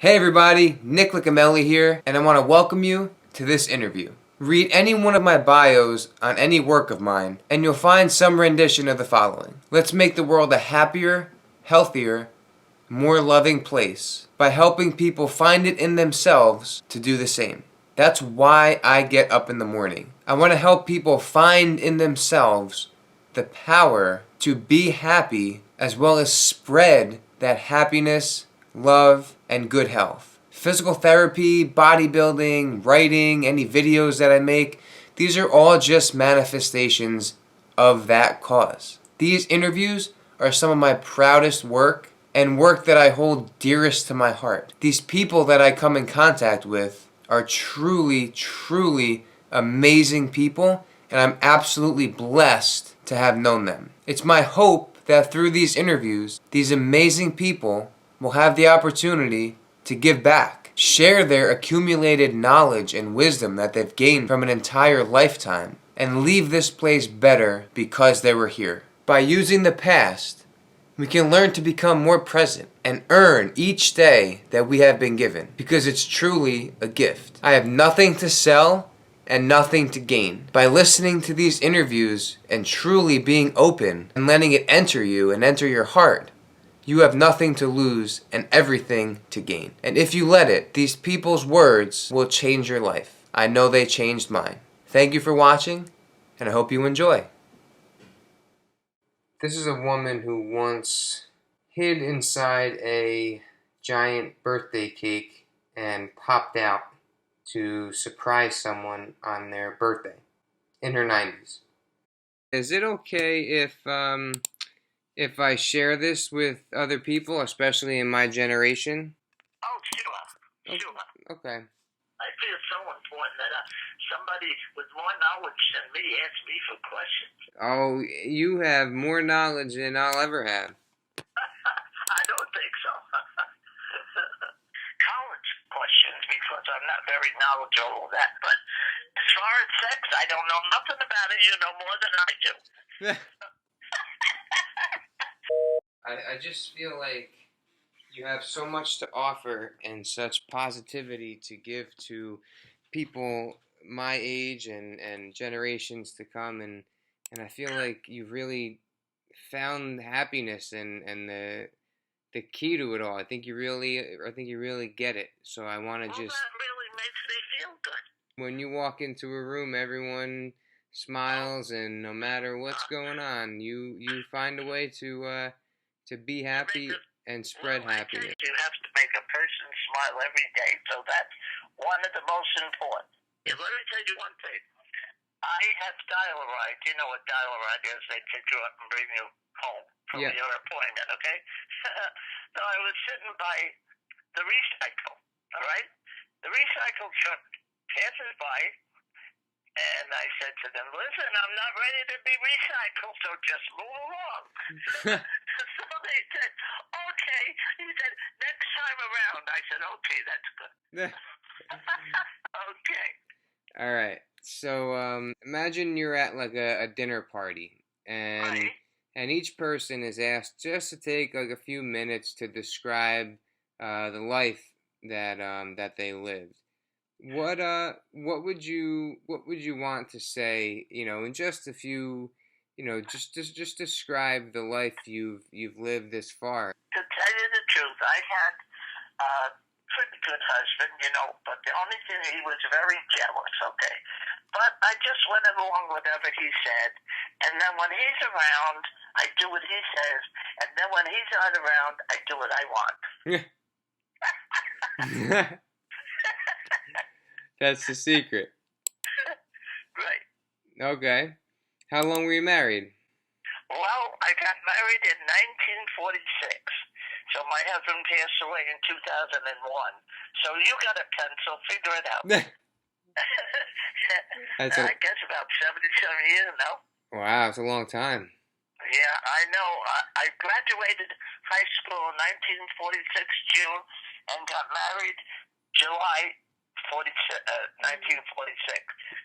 Hey everybody, Nick Licameli here, and I want to welcome you to this interview. Read any one of my bios on any work of mine, and you'll find some rendition of the following. Let's make the world a happier, healthier, more loving place by helping people find it in themselves to do the same. That's why I get up in the morning. I want to help people find in themselves the power to be happy as well as spread that happiness, love, and good health. Physical therapy, bodybuilding, writing, any videos that I make, these are all just manifestations of that cause. These interviews are some of my proudest work and work that I hold dearest to my heart. These people that I come in contact with are truly, truly amazing people, and I'm absolutely blessed to have known them. It's my hope that through these interviews, these amazing people will have the opportunity to give back, share their accumulated knowledge and wisdom that they've gained from an entire lifetime, and leave this place better because they were here. By using the past, we can learn to become more present and earn each day that we have been given, because it's truly a gift. I have nothing to sell and nothing to gain. By listening to these interviews and truly being open and letting it enter you and enter your heart, you have nothing to lose and everything to gain. And if you let it, these people's words will change your life. I know they changed mine. Thank you for watching, and I hope you enjoy. This is a woman who once hid inside a giant birthday cake and popped out to surprise someone on their birthday in her 90s. Is it okay if I share this with other people, especially in my generation? Oh, sure. Sure. Okay. I feel so important that somebody with more knowledge than me asks me for questions. Oh, you have more knowledge than I'll ever have. I don't think so. College questions, because I'm not very knowledgeable of that. But as far as sex, I don't know nothing about it. You know more than I do. I just feel like you have so much to offer and such positivity to give to people my age and generations to come, and I feel like you've really found happiness and the key to it all. I think you really get it. So I want to Well, just, that really makes me feel good. when you walk into a room, everyone smiles, and no matter what's going on, you find a way to be happy and spread happiness. You have to make a person smile every day, so that's one of the most important. Yeah, let me tell you one thing. I have dial-a-ride. You know what dial-a-ride is? They pick you up and bring you home from your appointment, okay? So I was sitting by the recycle, all right? The recycle truck passes by, and I said to them, listen, I'm not ready to be recycled, so just move along. So they said, okay. He said, next time around. I said, okay, that's good. Okay. All right. So imagine you're at like a dinner party, Right. and each person is asked just to take like a few minutes to describe the life that they lived. What would you want to say, in just a few, just describe the life you've lived this far. To tell you the truth, I had a pretty good husband, but the only thing, he was very jealous, okay? But I just went along with whatever he said, and then when he's around, I do what he says, and then when he's not around, I do what I want. That's the secret. Right. Okay. How long were you married? Well, I got married in 1946. So my husband passed away in 2001. So you got a pencil, figure it out. I guess about 77 years now. Wow, it's a long time. Yeah, I know. I graduated high school in 1946 June and got married July 1946.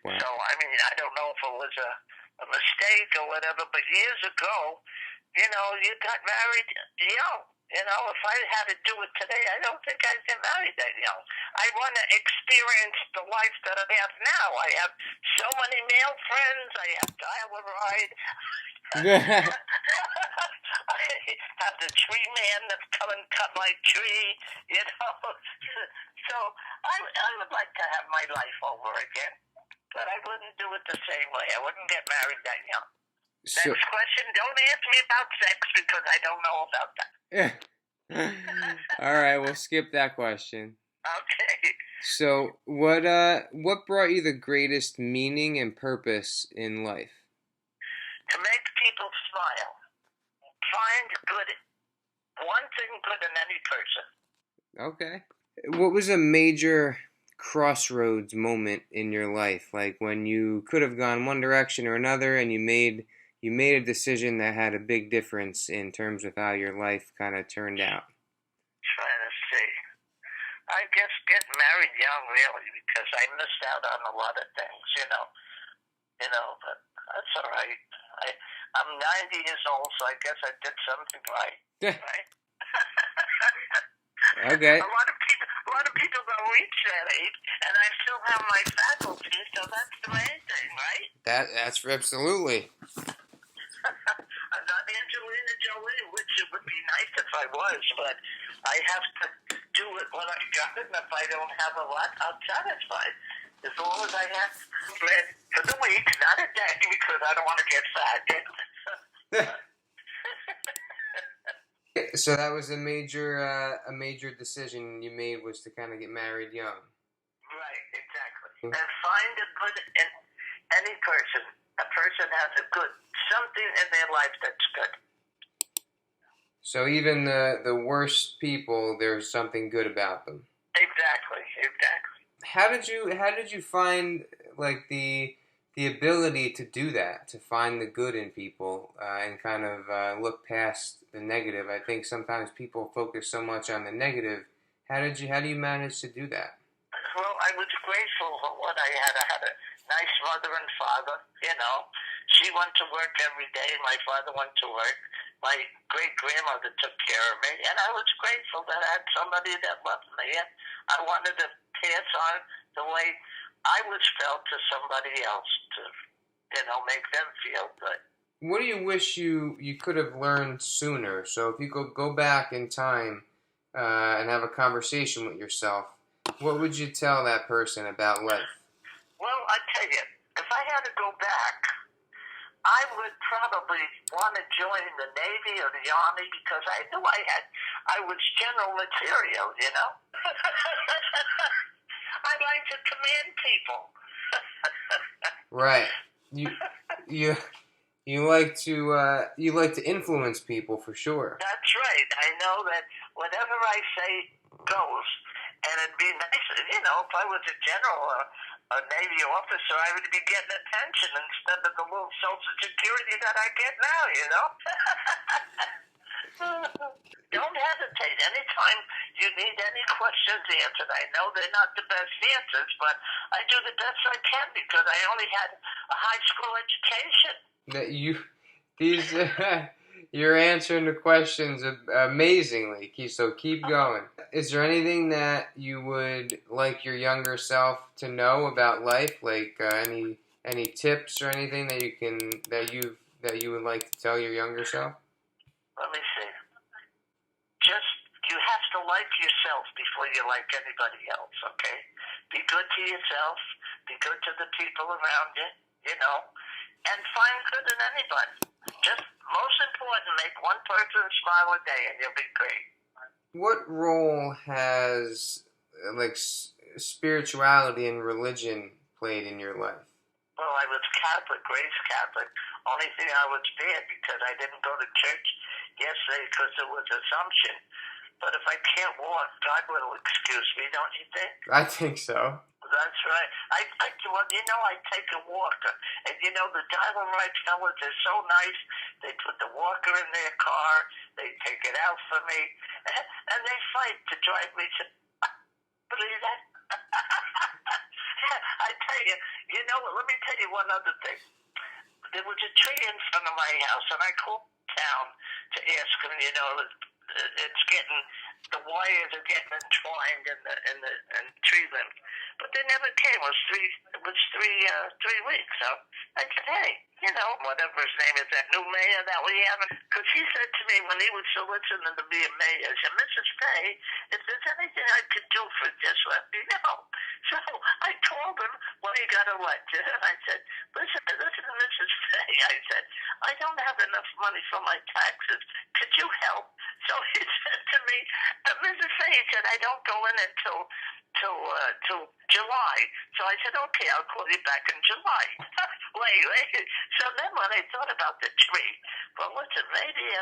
Wow. So, I mean, I don't know if it was a mistake or whatever, but years ago, you got married young. You know, if I had to do it today, I don't think I'd get married that young. I want to experience the life that I have now. I have so many male friends. I have dial a ride. I have the tree man that's come and cut my tree, you know. So I would like to have my life over again, but I wouldn't do it the same way. I wouldn't get married that young. So, Next question, don't ask me about sex because I don't know about that. all right, we'll skip that question. Okay. So, what brought you the greatest meaning and purpose in life? To make people smile. Find good, one thing good in any person. Okay. What was a major crossroads moment in your life, like when you could have gone one direction or another, and you made a decision that had a big difference in terms of how your life kind of turned out? Trying to see. I guess get married young, really, because I missed out on a lot of things, you know. But that's all right. I'm 90 years old, so I guess I did something right. Right? Okay. A lot of people don't reach that age, and I still have my faculties, so that's the main thing, right? That's absolutely. I'm not Angelina Jolie, which it would be nice if I was, but I have to do it when I got it, and if I don't have a lot, I'm satisfied. As long as I have bread for the week, not a day, because I don't want to get fat. So that was a major decision you made, was to kind of get married young. Right, exactly. And find a good in any person. A person has a good something in their life that's good. So even the worst people, there's something good about them. Exactly. How did you find like the ability to do that, to find the good in people, and kind of look past the negative? I think sometimes people focus so much on the negative. How do you manage to do that? Well, I was grateful for what I had. I had a nice mother and father, you know. She went to work every day. My father went to work. My great-grandmother took care of me. And I was grateful that I had somebody that loved me. And I wanted to pass on the way I was felt to somebody else to, make them feel good. What do you wish you could have learned sooner? So if you could go back in time and have a conversation with yourself, what would you tell that person about life? Well, I tell you, if I had to go back, I would probably want to join the Navy or the Army because I knew I was general material, you know. I like to command people. Right. You like to influence people for sure. That's right. I know that whatever I say goes, and it'd be nice, if I was a general or a Navy officer, I would be getting a pension instead of the little Social Security that I get now, you know? Don't hesitate. Anytime you need any questions answered, I know they're not the best answers, but I do the best I can because I only had a high school education. You're answering the questions amazingly. So keep going. Is there anything that you would like your younger self to know about life? Like any tips or anything that you would like to tell your younger self? Let me see. You have to like yourself before you like anybody else, okay? Be good to yourself. Be good to the people around you, and find good in anybody. Just most important, make one person smile a day and you'll be great. What role has spirituality and religion played in your life? Well, I was Catholic, raised Catholic. Only thing I was bad because I didn't go to church yesterday because it was Assumption. But if I can't walk, God will excuse me, don't you think? I think so. That's right. I take a walker. And the Dynamite fellas are so nice. They put the walker in their car. They take it out for me. And they fight to drive me to... Believe that? I tell you, let me tell you one other thing. There was a tree in front of my house, and I called town to ask them, it's getting, the wires are getting entwined in tree limbs. But they never came. It was 3 weeks. So I said, hey, whatever his name is, that new mayor that we have. Because he said to me when he was soliciting to be a mayor, he said, Mrs. Fay, if there's anything I could do for this, let me know. So I called him when he got elected, and I said, listen, Mrs. Fay, I said, I don't have enough money for my taxes. Could you help? So he said to me, Mrs. Fay, he said, I don't go in until July. So I said, okay, I'll call you back in July. Wait. So then when I thought about the tree, well, listen, maybe, he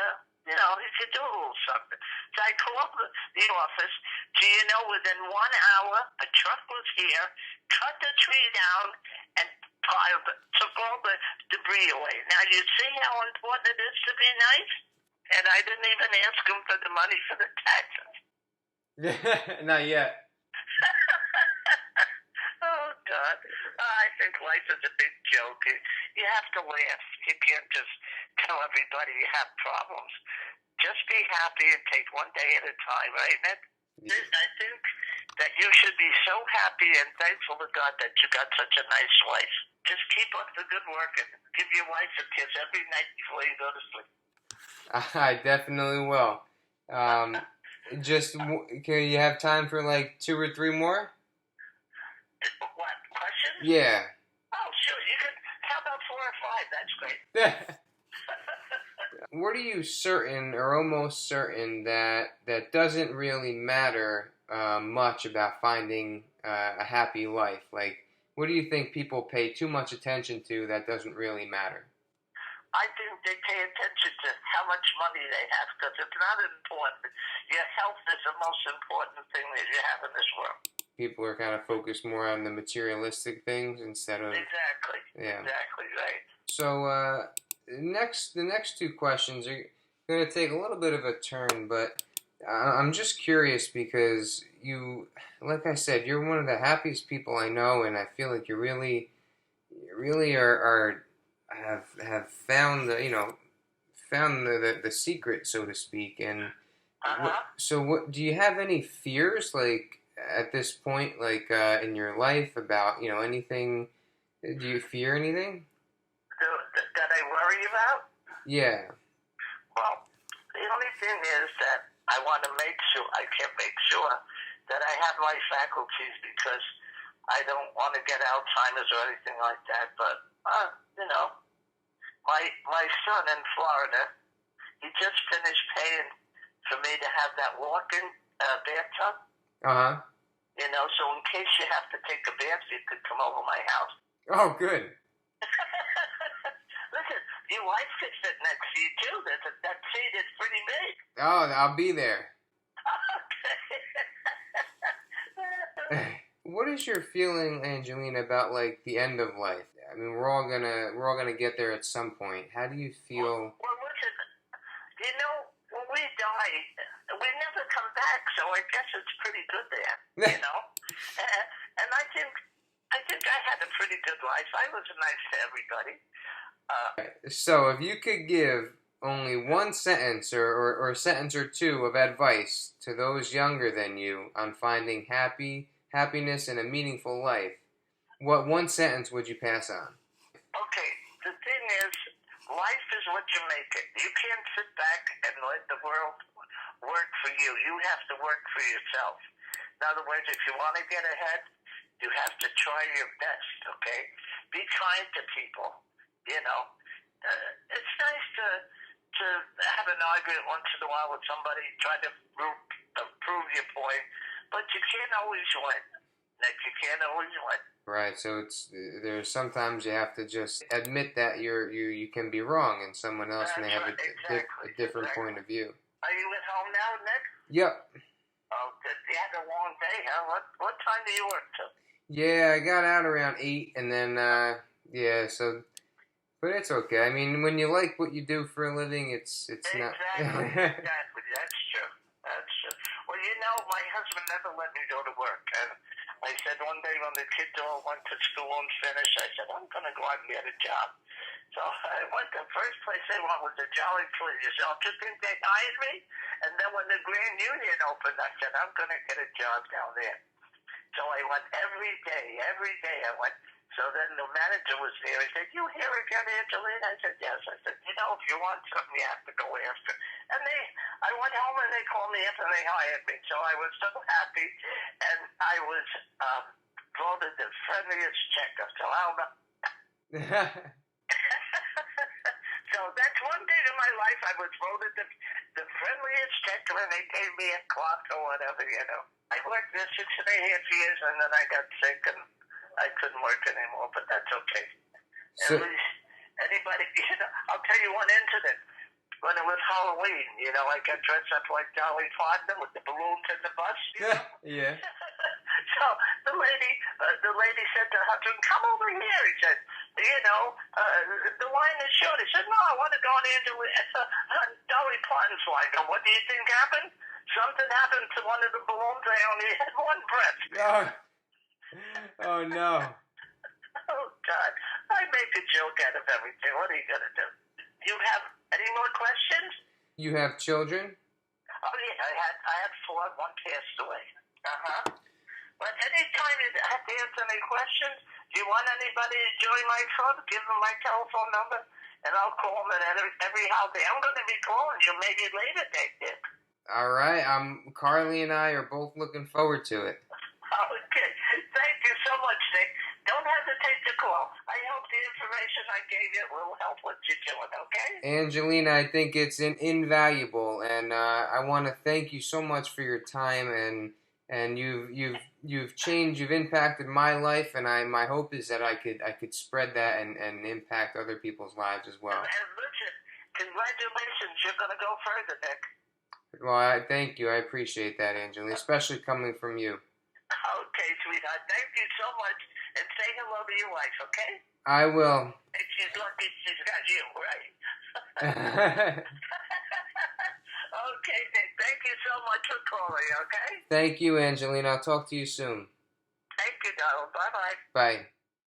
could do a little something. So I called the office. Do you know, within 1 hour, a truck was here, cut the tree down, and took all the debris away. Now, you see how important it is to be nice? And I didn't even ask him for the money for the taxes. Not yet. Oh, God. I think life is a big joke. You have to laugh. You can't just tell everybody you have problems. Just be happy and take one day at a time, right, Nick? Yeah. I think that you should be so happy and thankful to God that you got such a nice wife. Just keep up the good work and give your wife a kiss every night before you go to sleep. I definitely will. Can you have time for like 2 or 3 more? What, questions? Yeah. Oh, sure. You can. How about 4 or 5? That's great. What are you certain or almost certain that doesn't really matter much about finding a happy life? Like, what do you think people pay too much attention to that doesn't really matter? I think they pay attention to how much money they have, because it's not important. Your health is the most important thing that you have in this world. People are kind of focused more on the materialistic things instead of... Exactly. Yeah. Exactly, right. So, the next 2 questions are going to take a little bit of a turn, but I'm just curious because you, like I said, you're one of the happiest people I know, and I feel like you really have found the secret, so to speak. And so what do you have any fears, like at this point, like in your life, about anything? Do you fear anything that I worry about? Yeah. Well, the only thing is that I want to make sure, I can make sure that I have my faculties, because I don't want to get Alzheimer's or anything like that. But my son in Florida, he just finished paying for me to have that walk-in bathtub. So in case you have to take a bath, you could come over my house. Oh, good. Listen, your wife could sit next to you too. That seat is pretty big. Oh, I'll be there. Okay. What is your feeling, Angelina, about like the end of life? I mean, we're all gonna get there at some point. How do you feel? Well, listen, when we die, we never come back, so I guess it's pretty good there, And I think I had a pretty good life. I was nice to everybody. So, if you could give only one sentence or a sentence or 2 of advice to those younger than you on finding happiness and a meaningful life, what one sentence would you pass on? Okay, the thing is, life is what you make it. You can't sit back and let the world work for you. You have to work for yourself. In other words, if you want to get ahead, you have to try your best, okay? Be kind to people, It's nice to have an argument once in a while with somebody, try to prove your point, but you can't always win. Nick, you can't always win. Right, so there's sometimes you have to just admit that you can be wrong, and someone else may have a different point of view. Are you at home now, Nick? Yep. Oh, you had a long day, huh? What time do you work till? Yeah, I got out around 8, and then but it's okay. I mean, when you like what you do for a living, it's not. Exactly. That's true. Well, my husband never let me go to work, and I said one day when the kids all went to school and finished, I said, I'm going to go out and get a job. So I went, the first place they went was the Jolly Fleas. So to think they hired me, and then when the Grand Union opened, I said, I'm going to get a job down there. So I went every day I went. So then the manager was there. He said, you here again, Angelina? I said, yes. I said, if you want something, you have to go after. And I went home and they called me up and they hired me. So I was so happy. And I was voted the friendliest checker. So I'll So that's one day in my life I was voted the friendliest checker, and they gave me a clock or whatever, I worked there 6.5 years, and then I got sick, and I couldn't work anymore, but that's okay. So, At least anybody, I'll tell you one incident. When it was Halloween, I got dressed up like Dolly Parton with the balloons in the bus. Yeah. So the lady said to her husband, come over here. He said, the line is short. He said, no, I want to go on Dolly Parton's line. And what do you think happened? Something happened to one of the balloons. I only had one breath. Oh no. Oh, God. I make a joke out of everything. What are you going to do? You have any more questions? You have children? Oh, yeah. I had 4. One passed away. But anytime you have to answer any questions, do you want anybody to join my club? Give them my telephone number, and I'll call them at every holiday. I'm going to be calling you maybe later, Dick. All right. Carly and I are both looking forward to it. Okay. Thank you so much, Dick. Don't hesitate to call. I hope the information I gave you will help what you're doing, okay? Angelina, I think it's invaluable, and I want to thank you so much for your time, and you've changed, you've impacted my life, and my hope is that I could spread that and impact other people's lives as well. And listen, congratulations, you're going to go further, Dick. Well, I thank you. I appreciate that, Angelina, especially coming from you. Okay, sweetheart. Thank you so much. And say hello to your wife, okay? I will. And she's lucky she's got you, right? Okay, Dick. Thank you so much for calling, okay? Thank you, Angelina. I'll talk to you soon. Thank you, darling. Bye-bye. Bye.